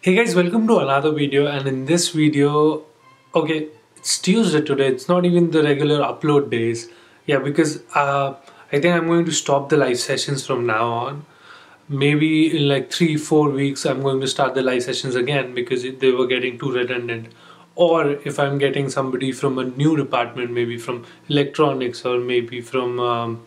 Hey guys, welcome to another video, and in this video, okay, it's Tuesday today. It's not even the regular upload days. Yeah, because I think I'm going to stop the live sessions from now on. Maybe in like 3-4 weeks I'm going to start the live sessions again because they were getting too redundant. Or if I'm getting somebody from a new department, maybe from electronics or maybe from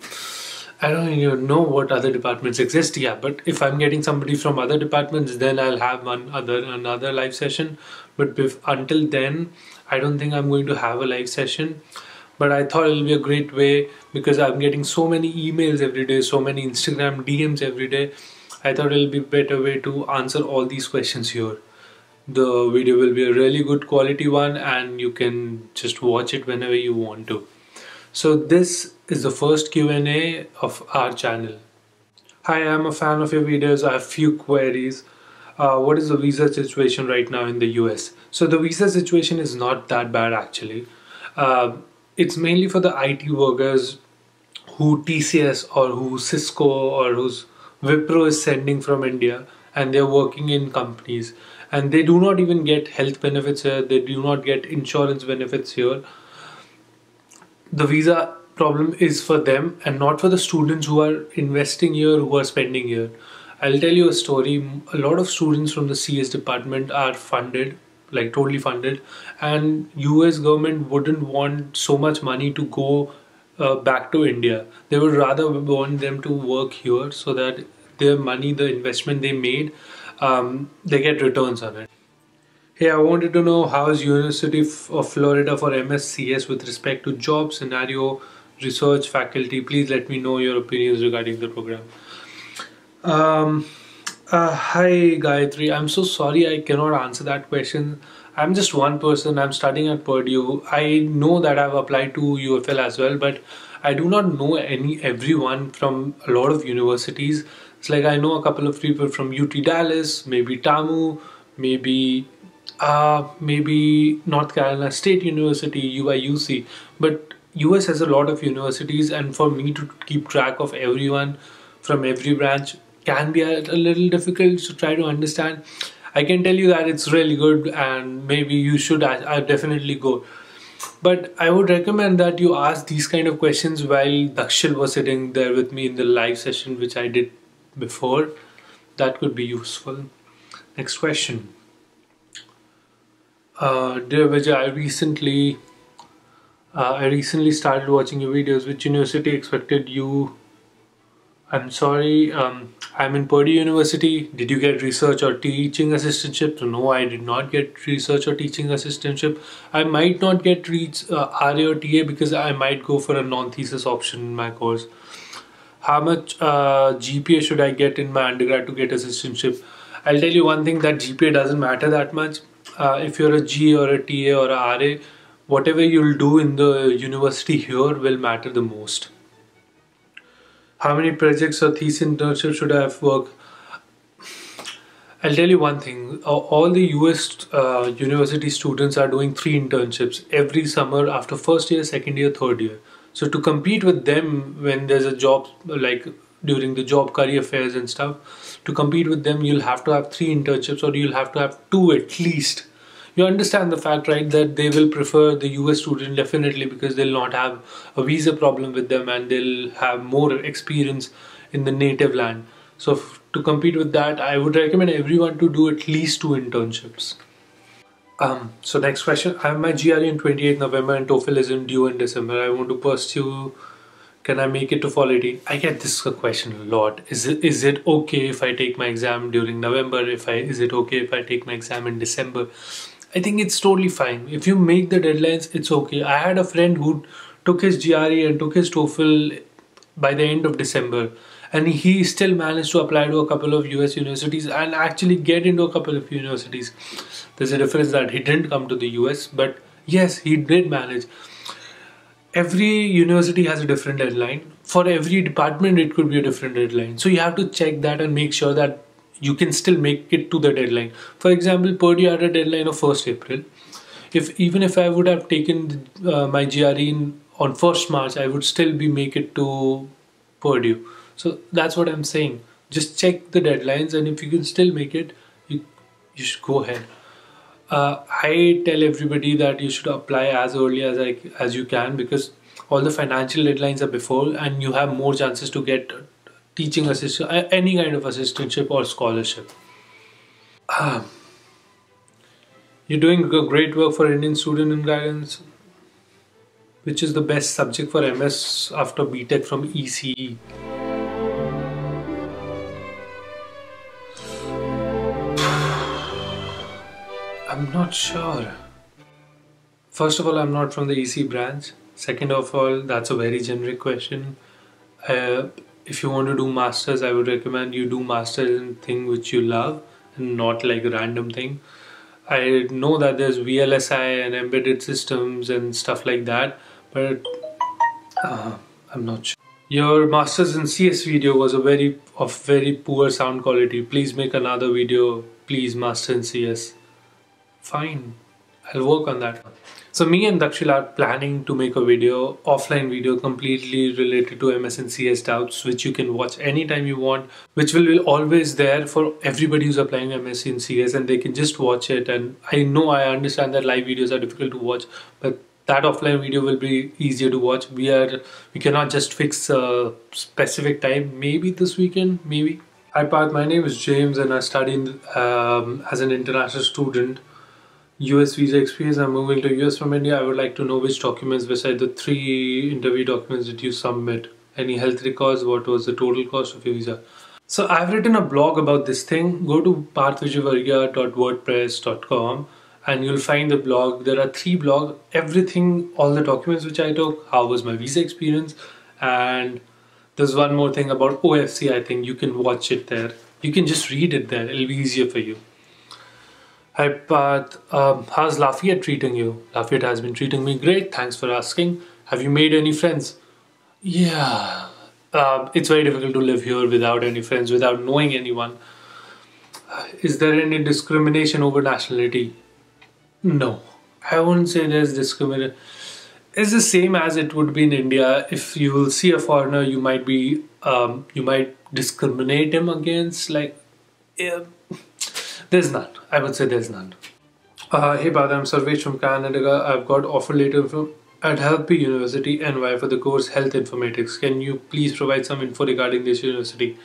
I don't even know what other departments exist. Yeah, but if I'm getting somebody from other departments, then I'll have another live session. But until then, I don't think I'm going to have a live session. But I thought it'll be a great way because I'm getting so many emails every day, so many Instagram DMs every day. I thought it'll be a better way to answer all these questions here. The video will be a really good quality one and you can just watch it whenever you want to. So this is the first Q&A of our channel. Hi, I'm a fan of your videos. I have few queries. What is the visa situation right now in the US? So the visa situation is not that bad actually. It's mainly for the IT workers who TCS or who Cisco or whose Wipro is sending from India, and they're working in companies and they do not even get health benefits here. They do not get insurance benefits here. The visa problem is for them and not for the students who are investing here, who are spending here. I'll tell you a story. A lot of students from the CS department are funded, like totally funded, and US government wouldn't want so much money to go back to India. They would rather want them to work here so that their money, the investment they made, they get returns on it. Hey, I wanted to know how is University of Florida for MSCS with respect to job scenario, research, faculty. Please let me know your opinions regarding the program. Hi Gayatri, I'm so sorry I cannot answer that question. I'm just one person. I'm studying at Purdue. I know that I've applied to UFL as well, but I do not know everyone from a lot of universities. It's like I know a couple of people from UT Dallas, maybe TAMU, maybe North Carolina State University, UIUC, but US has a lot of universities, and for me to keep track of everyone from every branch can be a little difficult to try to understand. I can tell you that it's really good and maybe you should I definitely go. But I would recommend that you ask these kind of questions while Dakshil was sitting there with me in the live session which I did before. That could be useful. Next question. Dear Vijay, I recently started watching your videos. Which university expected you? I'm sorry, I'm in Purdue University. Did you get research or teaching assistantship? So no, I did not get research or teaching assistantship. I might not get RA or TA because I might go for a non-thesis option in my course. How much GPA should I get in my undergrad to get assistantship? I'll tell you one thing, that GPA doesn't matter that much. If you're a G or a TA or a RA, whatever you'll do in the university here will matter the most. How many projects or thesis internships should I have worked? I'll tell you one thing. All the US university students are doing 3 internships every summer after first year, second year, third year. So to compete with them when there's a job, like during the job career fairs and stuff, to compete with them you'll have to have 3 internships or you'll have to have 2 at least. You understand the fact, right, that they will prefer the US student definitely because they'll not have a visa problem with them and they'll have more experience in the native land. So to compete with that, I would recommend everyone to do at least 2 internships. So next question. I have my GRE in 28th November and TOEFL is in due in December. I want to pursue. Can I make it to fall 18? I get this question a lot. Is it okay if I take my exam during November? Is it okay if I take my exam in December? I think it's totally fine. If you make the deadlines, it's okay. I had a friend who took his GRE and took his TOEFL by the end of December, and he still managed to apply to a couple of US universities and actually get into a couple of universities. There's a difference that he didn't come to the US, but yes, he did manage. Every university has a different deadline. For every department, it could be a different deadline. So you have to check that and make sure that you can still make it to the deadline. For example, Purdue had a deadline of 1st April. Even if I would have taken my GRE on 1st March, I would still make it to Purdue. So that's what I'm saying. Just check the deadlines, and if you can still make it, you should go ahead. I tell everybody that you should apply as early as you can, because all the financial deadlines are before, and you have more chances to get teaching assistant, any kind of assistantship or scholarship. You're doing great work for Indian student in guidance. Which is the best subject for MS after BTech from ECE? I'm not sure. First of all, I'm not from the EC branch. Second of all, that's a very generic question. If you want to do masters, I would recommend you do masters in thing which you love and not like a random thing. I know that there's VLSI and embedded systems and stuff like that, but I'm not sure. Your masters in CS video was of very poor sound quality. Please make another video. Please, master in CS. Fine, I'll work on that. So me and Dakshil are planning to make a video, offline video, completely related to MS and CS doubts, which you can watch anytime you want, which will be always there for everybody who's applying MS in CS, and they can just watch it. And I understand that live videos are difficult to watch, but that offline video will be easier to watch. We cannot just fix a specific time, maybe this weekend, maybe. Hi Parth, my name is James and I studied as an international student. US visa experience. I'm moving to US from India. I would like to know which documents beside the 3 interview documents did you submit? Any health records? What was the total cost of your visa? So I've written a blog about this thing. Go to parthvijayvergiya.wordpress.com and you'll find the blog. There are 3 blogs. Everything, all the documents which I took, how was my visa experience, and there's one more thing about OFC. I think you can watch it there. You can just read it there. It'll be easier for you. Hi Parth, how's Lafayette treating you? Lafayette has been treating me great, thanks for asking. Have you made any friends? Yeah, it's very difficult to live here without any friends, without knowing anyone. Is there any discrimination over nationality? No, I wouldn't say there's discrimination. It's the same as it would be in India. If you will see a foreigner, you might discriminate him against, like, yeah. There's none. I would say there's none. Hey Bharat, I'm Sarvesh from Canada. I've got offer letter from at Helpy University NY for the course Health Informatics. Can you please provide some info regarding this university?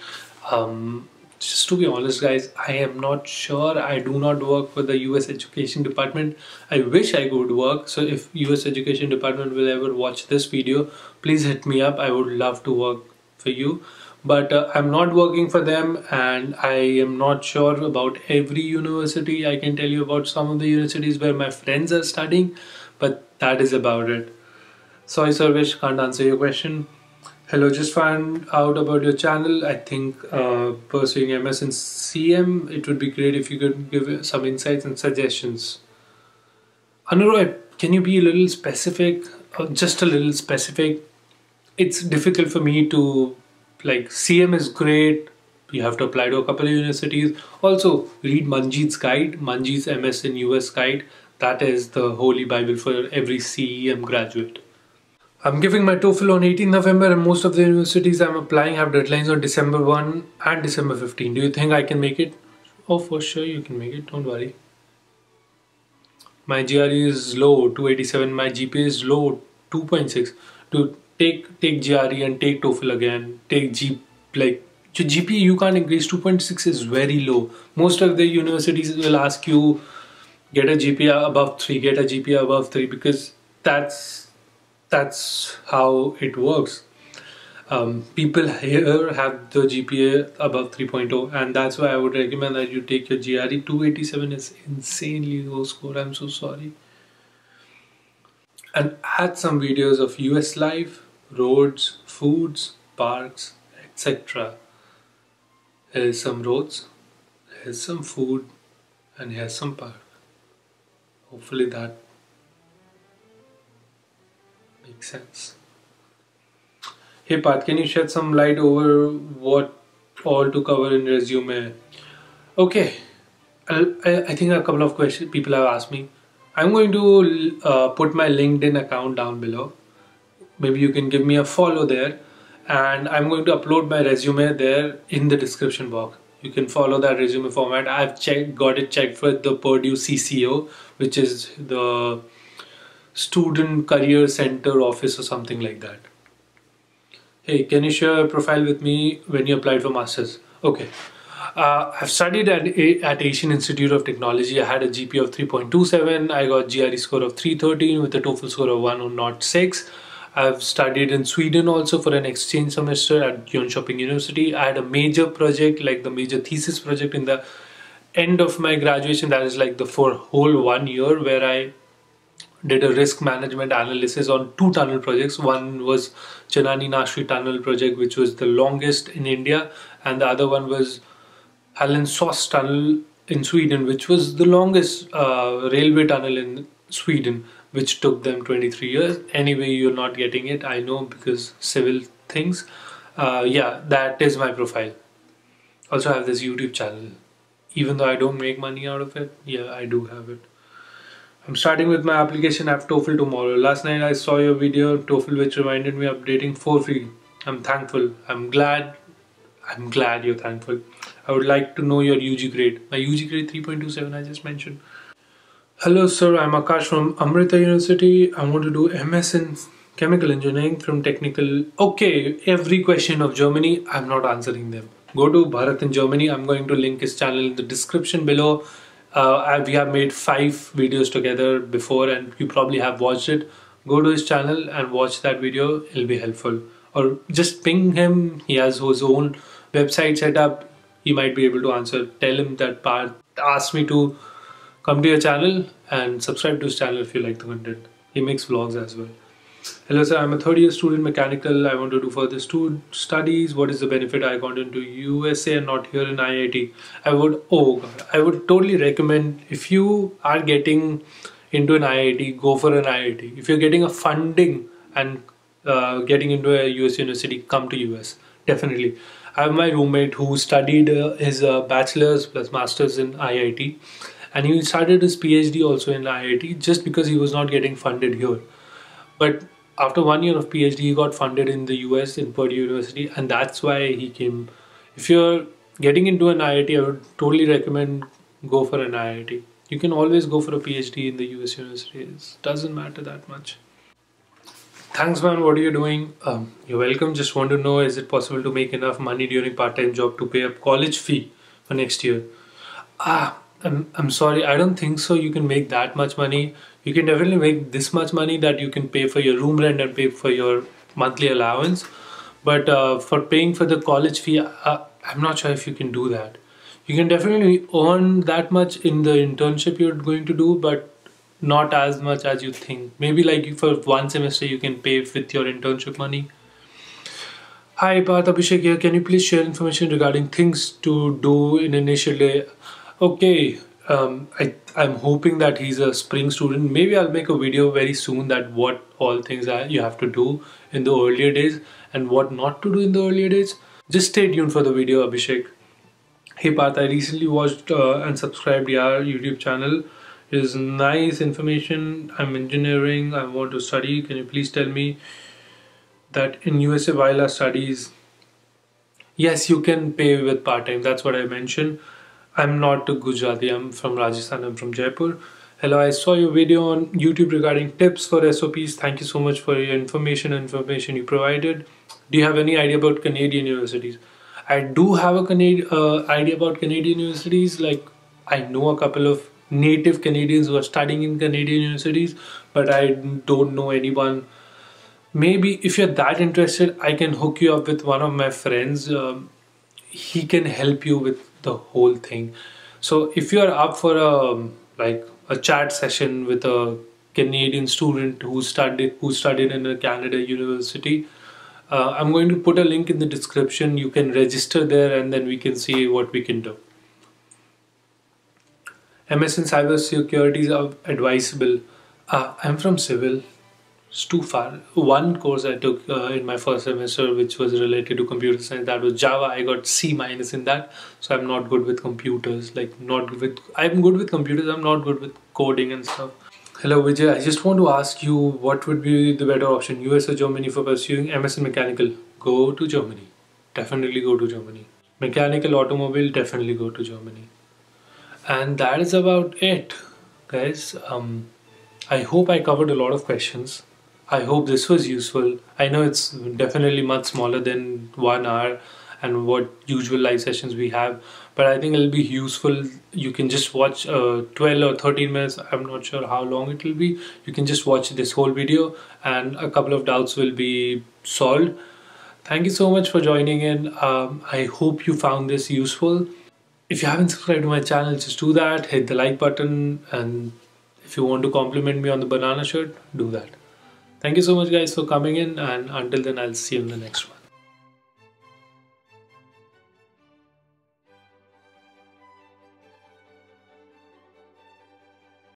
Just to be honest guys, I am not sure. I do not work for the US Education Department. I wish I could work. So if US Education Department will ever watch this video, please hit me up. I would love to work for you. But I'm not working for them, and I am not sure about every university. I can tell you about some of the universities where my friends are studying, but that is about it. Sorry Sarvesh, can't answer your question. Hello, just found out about your channel. I think pursuing MS and CM, it would be great if you could give some insights and suggestions. Anuroy, can you be a little specific? Just a little specific. It's difficult for me to, like, CM is great. You have to apply to a couple of universities. Also, read Manjeeth's guide, Manjeeth's MS in US guide. That is the holy Bible for every CEM graduate. I'm giving my TOEFL on 18 November and most of the universities I'm applying have deadlines on December 1 and December 15. Do you think I can make it? Oh, for sure you can make it, don't worry. My GRE is low, 287. My GPA is low, 2.6. To take GRE and take TOEFL again. Your GPA you can't increase. 2.6 is very low. Most of the universities will ask you get a GPA above 3, get a GPA above 3, because that's how it works. People here have the GPA above 3.0, and that's why I would recommend that you take your GRE. 287 is insanely low score. I'm so sorry. And add some videos of US life, roads, foods, parks, etc. Here's some roads, here's some food, and here's some park. Hopefully that makes sense. Hey Parth, can you shed some light over what all to cover in resume? Okay, I think a couple of questions people have asked me. I'm going to put my LinkedIn account down below. Maybe you can give me a follow there, and I'm going to upload my resume there in the description box. You can follow that resume format. I've got it checked for the Purdue CCO, which is the Student Career Center office or something like that. Hey, can you share your profile with me when you applied for masters? Okay. I've studied at Asian Institute of Technology. I had a GPA of 3.27. I got GRE score of 313 with a TOEFL score of 106. I've studied in Sweden also for an exchange semester at Jönköping University. I had a major project, like the major thesis project in the end of my graduation. That is like the for whole 1 year, where I did a risk management analysis on 2 tunnel projects. One was Chennai Nashri tunnel project, which was the longest in India, and the other one was Hallandsås tunnel in Sweden, which was the longest railway tunnel in Sweden, which took them 23 years. Anyway, you're not getting it, I know, because civil things. Yeah, that is my profile. Also, I have this YouTube channel. Even though I don't make money out of it, yeah, I do have it. I'm starting with my application. I have TOEFL tomorrow. Last night I saw your video on TOEFL, which reminded me of updating for free. I'm thankful. I'm glad you're thankful. I would like to know your UG grade. My UG grade 3.27 I just mentioned. Hello sir, I'm Akash from Amrita University. I want to do MS in Chemical Engineering from Technical. Okay, every question of Germany, I'm not answering them. Go to Bharat in Germany. I'm going to link his channel in the description below. We have made 5 videos together before and you probably have watched it. Go to his channel and watch that video. It'll be helpful. Or just ping him. He has his own website set up. He might be able to answer. Tell him that Parth asked me to come to your channel and subscribe to his channel if you like the content. He makes vlogs as well. Hello sir, I'm a 3rd year student mechanical. I want to do further studies. What is the benefit I got into USA and not here in IIT? I would totally recommend, if you are getting into an IIT, go for an IIT. If you're getting a funding and getting into a US university, come to US. Definitely. I have my roommate who studied his bachelor's plus master's in IIT, and he started his PhD also in IIT just because he was not getting funded here. But after 1 year of PhD, he got funded in the US in Purdue University, and that's why he came. If you're getting into an IIT, I would totally recommend go for an IIT. You can always go for a PhD in the US university. It doesn't matter that much. Thanks man, what are you doing? You're welcome. Just want to know, is it possible to make enough money during part-time job to pay up college fee for next year? I'm sorry, I don't think so. You can make that much money. You can definitely make this much money that you can pay for your room rent and pay for your monthly allowance. But for paying for the college fee, I'm not sure if you can do that. You can definitely earn that much in the internship you're going to do, but not as much as you think. Maybe like for 1 semester you can pay with your internship money. Hi Parth, Abhishek here. Can you please share information regarding things to do in initial day? Okay, I'm hoping that he's a spring student. Maybe I'll make a video very soon that what all things you have to do in the earlier days and what not to do in the earlier days. Just stay tuned for the video, Abhishek. Hey Parth, I recently watched and subscribed your YouTube channel. It's nice information. I'm engineering. I want to study. Can you please tell me that in USA while our studies? Yes, you can pay with part-time. That's what I mentioned. I'm not a Gujarati. I'm from Rajasthan. I'm from Jaipur. Hello, I saw your video on YouTube regarding tips for SOPs. Thank you so much for your information you provided. Do you have any idea about Canadian universities? I do have a idea about Canadian universities. Like, I know a couple of native Canadians who are studying in Canadian universities, but I don't know anyone. Maybe if you're that interested, I can hook you up with one of my friends. He can help you with the whole thing. So if you're up for a chat session with a Canadian student who studied in a Canada university, I'm going to put a link in the description. You can register there and then we can see what we can do. MS in cyber security is advisable. I'm from civil. It's too far. One course I took in my first semester which was related to computer science, that was Java. I got C- in that, so I'm not good with computers. I'm good with computers, I'm not good with coding and stuff. Hello Vijay, I just want to ask you, what would be the better option, US or Germany for pursuing MS in mechanical? Go to Germany. Definitely go to Germany. Mechanical automobile, definitely go to Germany. And that is about it, guys. I hope I covered a lot of questions. I hope this was useful. I know it's definitely much smaller than 1 hour and what usual live sessions we have, but I think it'll be useful. You can just watch 12 or 13 minutes. I'm not sure how long it will be. You can just watch this whole video and a couple of doubts will be solved. Thank you so much for joining in. I hope you found this useful. If you haven't subscribed to my channel, just do that. Hit the like button, and if you want to compliment me on the banana shirt, do that. Thank you so much, guys, for coming in, and until then, I'll see you in the next one.